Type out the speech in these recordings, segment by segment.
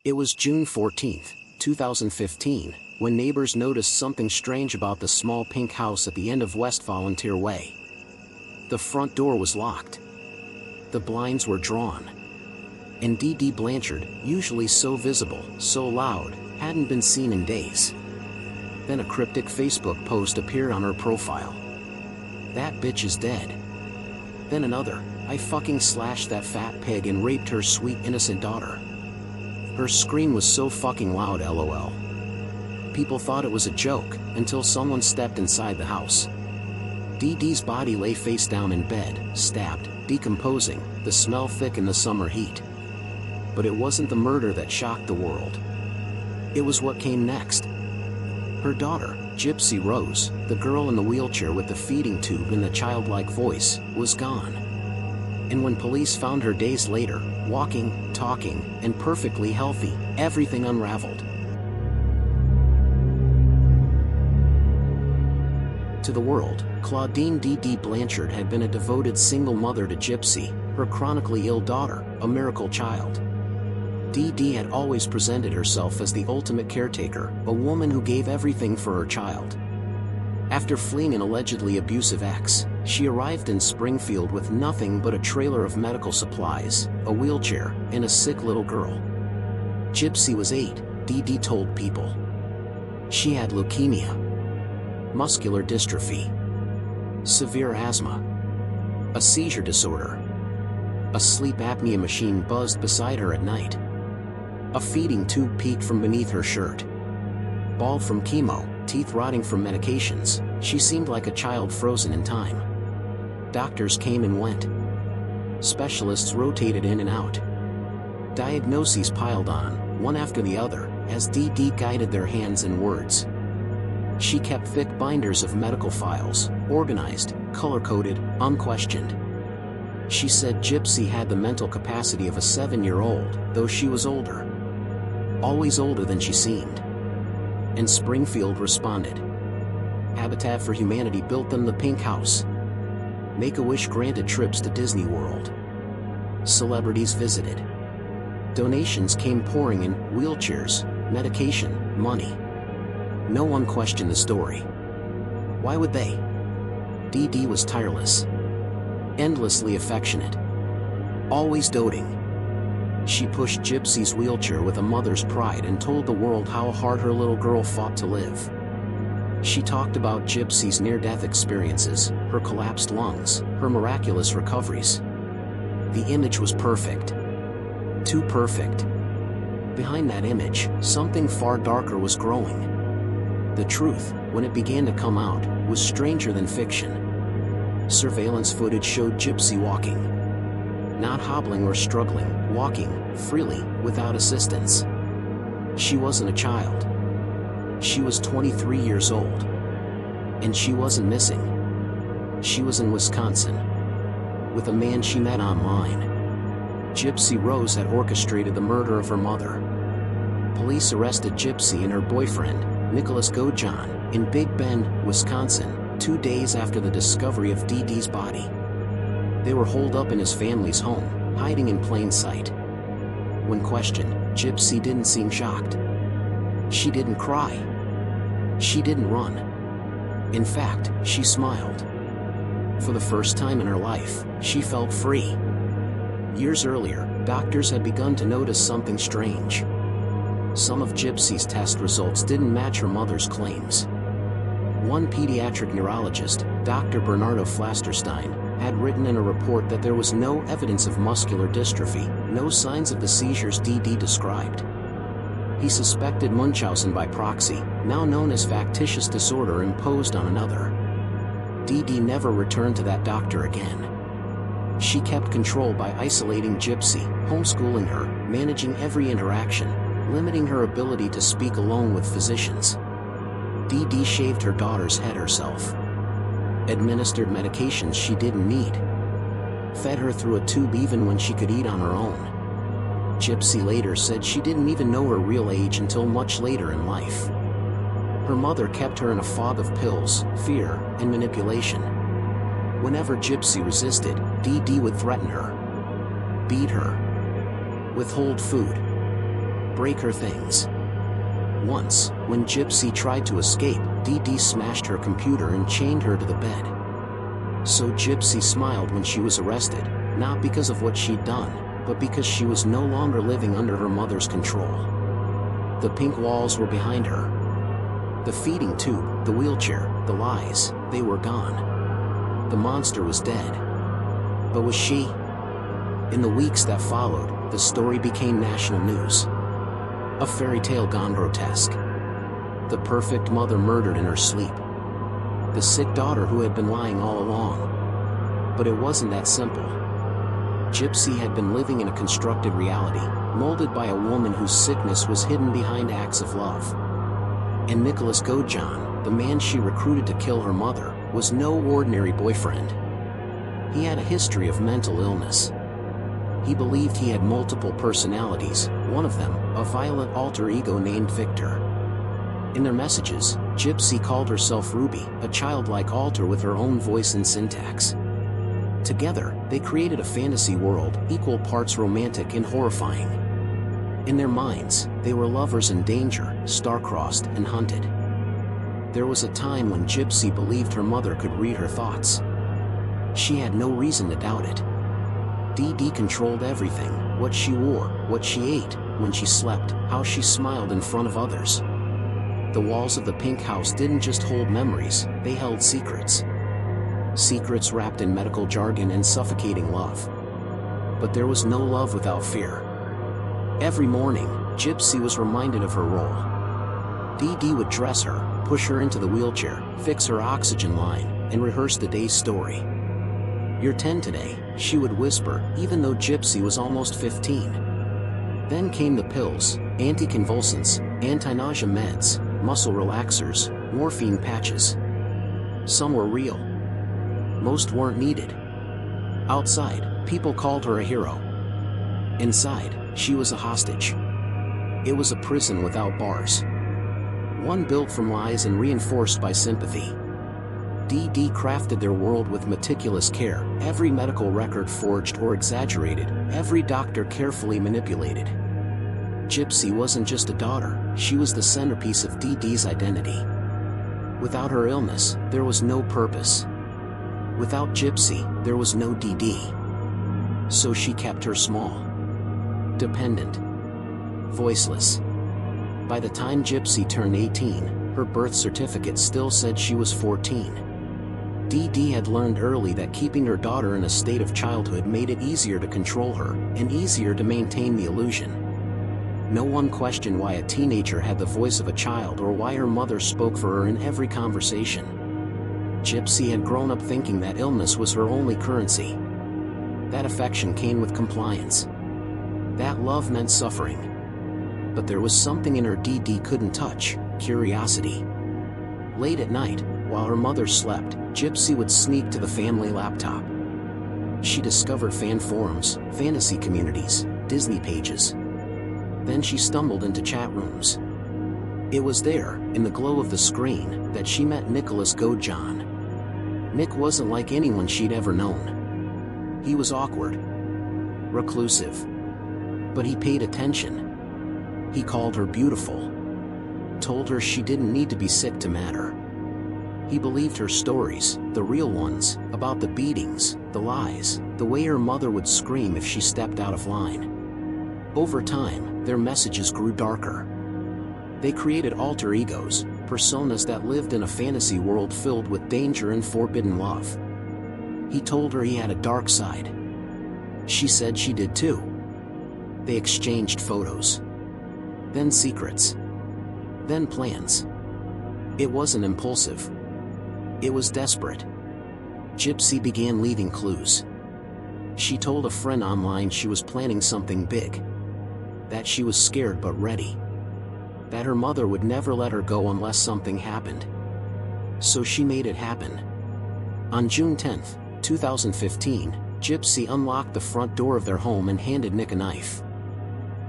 It was June 14, 2015, when neighbors noticed something strange about the small pink house at the end of West Volunteer Way. The front door was locked. The blinds were drawn. And Dee Dee Blanchard, usually so visible, so loud, hadn't been seen in days. Then a cryptic Facebook post appeared on her profile. "That bitch is dead." Then another, "I fucking slashed that fat pig and raped her sweet innocent daughter." Her scream was so fucking loud, lol. People thought it was a joke, until someone stepped inside the house. Dee Dee's body lay face down in bed, stabbed, decomposing, the smell thick in the summer heat. But it wasn't the murder that shocked the world. It was what came next. Her daughter, Gypsy Rose, the girl in the wheelchair with the feeding tube and the childlike voice, was gone. And when police found her days later, walking, talking, and perfectly healthy, everything unraveled. To the world, Claudine Dee Dee Blanchard had been a devoted single mother to Gypsy, her chronically ill daughter, a miracle child. Dee Dee had always presented herself as the ultimate caretaker, a woman who gave everything for her child. After fleeing an allegedly abusive ex, she arrived in Springfield with nothing but a trailer of medical supplies, a wheelchair, and a sick little girl. Gypsy was 8, Dee Dee told people. She had leukemia, muscular dystrophy, severe asthma, a seizure disorder. A sleep apnea machine buzzed beside her at night. A feeding tube peeked from beneath her shirt. Bald from chemo, teeth rotting from medications, she seemed like a child frozen in time. Doctors came and went. Specialists rotated in and out. Diagnoses piled on, one after the other, as Dee Dee guided their hands and words. She kept thick binders of medical files, organized, color-coded, unquestioned. She said Gypsy had the mental capacity of a 7-year-old, though she was older. Always older than she seemed. And Springfield responded. Habitat for Humanity built them the pink house. Make-A-Wish granted trips to Disney World. Celebrities visited. Donations came pouring in, wheelchairs, medication, money. No one questioned the story. Why would they? Dee Dee was tireless. Endlessly affectionate. Always doting. She pushed Gypsy's wheelchair with a mother's pride and told the world how hard her little girl fought to live. She talked about Gypsy's near-death experiences, her collapsed lungs, her miraculous recoveries. The image was perfect. Too perfect. Behind that image, something far darker was growing. The truth, when it began to come out, was stranger than fiction. Surveillance footage showed Gypsy walking. Not hobbling or struggling, walking, freely, without assistance. She wasn't a child. She was 23 years old. And she wasn't missing. She was in Wisconsin. With a man she met online. Gypsy Rose had orchestrated the murder of her mother. Police arrested Gypsy and her boyfriend, Nicholas Gojan, in Big Bend, Wisconsin, 2 days after the discovery of Dee Dee's body. They were holed up in his family's home, hiding in plain sight. When questioned, Gypsy didn't seem shocked. She didn't cry. She didn't run. In fact, she smiled. For the first time in her life, she felt free. Years earlier, doctors had begun to notice something strange. Some of Gypsy's test results didn't match her mother's claims. One pediatric neurologist, Dr. Bernardo Flasterstein, had written in a report that there was no evidence of muscular dystrophy, no signs of the seizures Dee Dee described. He suspected Munchausen by proxy, now known as factitious disorder imposed on another. Dee Dee never returned to that doctor again. She kept control by isolating Gypsy, homeschooling her, managing every interaction, limiting her ability to speak alone with physicians. Dee Dee shaved her daughter's head herself. Administered medications she didn't need. Fed her through a tube even when she could eat on her own. Gypsy later said she didn't even know her real age until much later in life. Her mother kept her in a fog of pills, fear, and manipulation. Whenever Gypsy resisted, Dee Dee would threaten her, beat her, withhold food, break her things. Once, when Gypsy tried to escape, Dee Dee smashed her computer and chained her to the bed. So Gypsy smiled when she was arrested, not because of what she'd done, but because she was no longer living under her mother's control. The pink walls were behind her. The feeding tube, the wheelchair, the lies, they were gone. The monster was dead. But was she? In the weeks that followed, the story became national news. A fairy tale gone grotesque. The perfect mother murdered in her sleep. The sick daughter who had been lying all along. But it wasn't that simple. Gypsy had been living in a constructed reality, molded by a woman whose sickness was hidden behind acts of love. And Nicholas Gojan, the man she recruited to kill her mother, was no ordinary boyfriend. He had a history of mental illness. He believed he had multiple personalities, one of them, a violent alter ego named Victor. In their messages, Gypsy called herself Ruby, a childlike alter with her own voice and syntax. Together, they created a fantasy world, equal parts romantic and horrifying. In their minds, they were lovers in danger, star-crossed and hunted. There was a time when Gypsy believed her mother could read her thoughts. She had no reason to doubt it. Dee Dee controlled everything, what she wore, what she ate, when she slept, how she smiled in front of others. The walls of the pink house didn't just hold memories, they held secrets. Secrets wrapped in medical jargon and suffocating love. But there was no love without fear. Every morning, Gypsy was reminded of her role. Dee Dee would dress her, push her into the wheelchair, fix her oxygen line, and rehearse the day's story. "You're 10 today," she would whisper, even though Gypsy was almost 15. Then came the pills, anticonvulsants, anti-nausea meds, muscle relaxers, morphine patches. Some were real. Most weren't needed. Outside, people called her a hero. Inside, she was a hostage. It was a prison without bars. One built from lies and reinforced by sympathy. Dee Dee crafted their world with meticulous care, every medical record forged or exaggerated, every doctor carefully manipulated. Gypsy wasn't just a daughter, she was the centerpiece of Dee Dee's identity. Without her illness, there was no purpose. Without Gypsy, there was no Dee Dee. So she kept her small. Dependent. Voiceless. By the time Gypsy turned 18, her birth certificate still said she was 14. Dee Dee had learned early that keeping her daughter in a state of childhood made it easier to control her, and easier to maintain the illusion. No one questioned why a teenager had the voice of a child or why her mother spoke for her in every conversation. Gypsy had grown up thinking that illness was her only currency. That affection came with compliance. That love meant suffering. But there was something in her Dee Dee couldn't touch: curiosity. Late at night, while her mother slept, Gypsy would sneak to the family laptop. She discovered fan forums, fantasy communities, Disney pages. Then she stumbled into chat rooms. It was there, in the glow of the screen, that she met Nicholas Gojan. Nick wasn't like anyone she'd ever known. He was awkward, reclusive. But he paid attention. He called her beautiful. Told her she didn't need to be sick to matter. He believed her stories, the real ones, about the beatings, the lies, the way her mother would scream if she stepped out of line. Over time, their messages grew darker. They created alter egos, personas that lived in a fantasy world filled with danger and forbidden love. He told her he had a dark side. She said she did too. They exchanged photos. Then secrets. Then plans. It wasn't impulsive. It was desperate. Gypsy began leaving clues. She told a friend online she was planning something big. That she was scared but ready. That her mother would never let her go unless something happened. So she made it happen. On June 10, 2015, Gypsy unlocked the front door of their home and handed Nick a knife.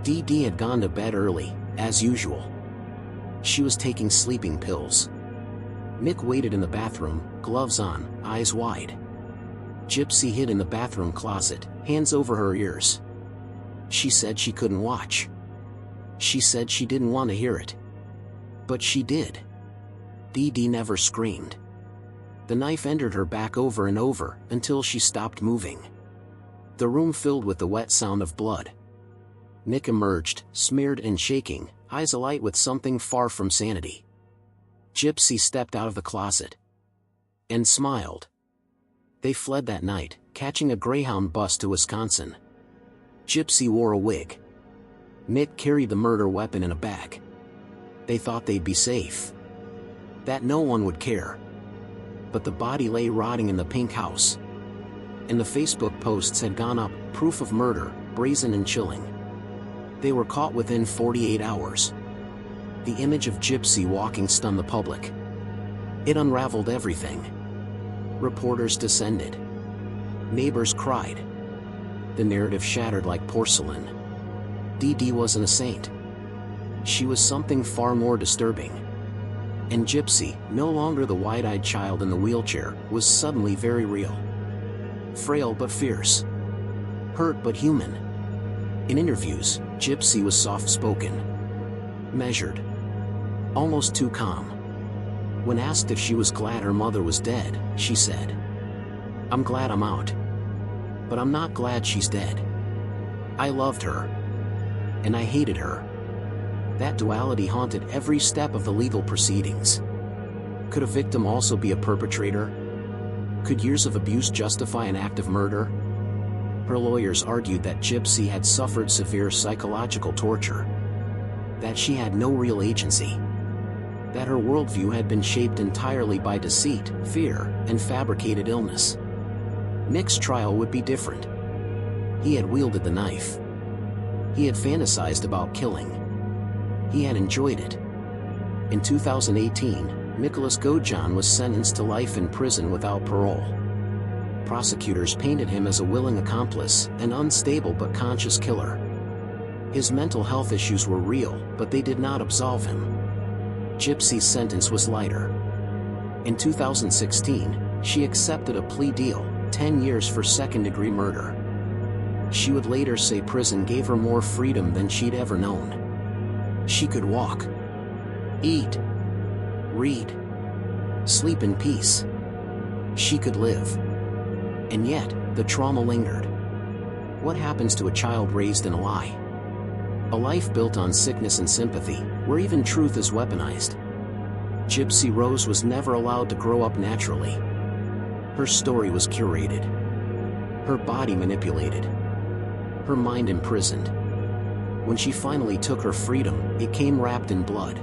Dee Dee had gone to bed early, as usual. She was taking sleeping pills. Nick waited in the bathroom, gloves on, eyes wide. Gypsy hid in the bathroom closet, hands over her ears. She said she couldn't watch. She said she didn't want to hear it. But she did. Dee Dee never screamed. The knife entered her back over and over until she stopped moving. The room filled with the wet sound of blood. Nick emerged, smeared and shaking, eyes alight with something far from sanity. Gypsy stepped out of the closet and smiled. They fled that night, catching a Greyhound bus to Wisconsin. Gypsy wore a wig. Nick carried the murder weapon in a bag. They thought they'd be safe, that no one would care. But the body lay rotting in the pink house. And the Facebook posts had gone up, proof of murder, brazen and chilling. They were caught within 48 hours. The image of Gypsy walking stunned the public. It unraveled everything. Reporters descended. Neighbors cried. The narrative shattered like porcelain. Dee Dee wasn't a saint. She was something far more disturbing. And Gypsy, no longer the wide-eyed child in the wheelchair, was suddenly very real. Frail but fierce. Hurt but human. In interviews, Gypsy was soft-spoken. Measured. Almost too calm. When asked if she was glad her mother was dead, she said, "I'm glad I'm out. But I'm not glad she's dead. I loved her. And I hated her." That duality haunted every step of the legal proceedings. Could a victim also be a perpetrator? Could years of abuse justify an act of murder? Her lawyers argued that Gypsy had suffered severe psychological torture. That she had no real agency. That her worldview had been shaped entirely by deceit, fear, and fabricated illness. Nick's trial would be different. He had wielded the knife. He had fantasized about killing. He had enjoyed it. In 2018, Nicholas Gojan was sentenced to life in prison without parole. Prosecutors painted him as a willing accomplice, an unstable but conscious killer. His mental health issues were real, but they did not absolve him. Gypsy's sentence was lighter. In 2016, she accepted a plea deal, 10 years for second-degree murder. She would later say prison gave her more freedom than she'd ever known. She could walk, eat, read, sleep in peace. She could live. And yet, the trauma lingered. What happens to a child raised in a lie? A life built on sickness and sympathy, where even truth is weaponized. Gypsy Rose was never allowed to grow up naturally. Her story was curated. Her body manipulated. Her mind imprisoned. When she finally took her freedom, it came wrapped in blood.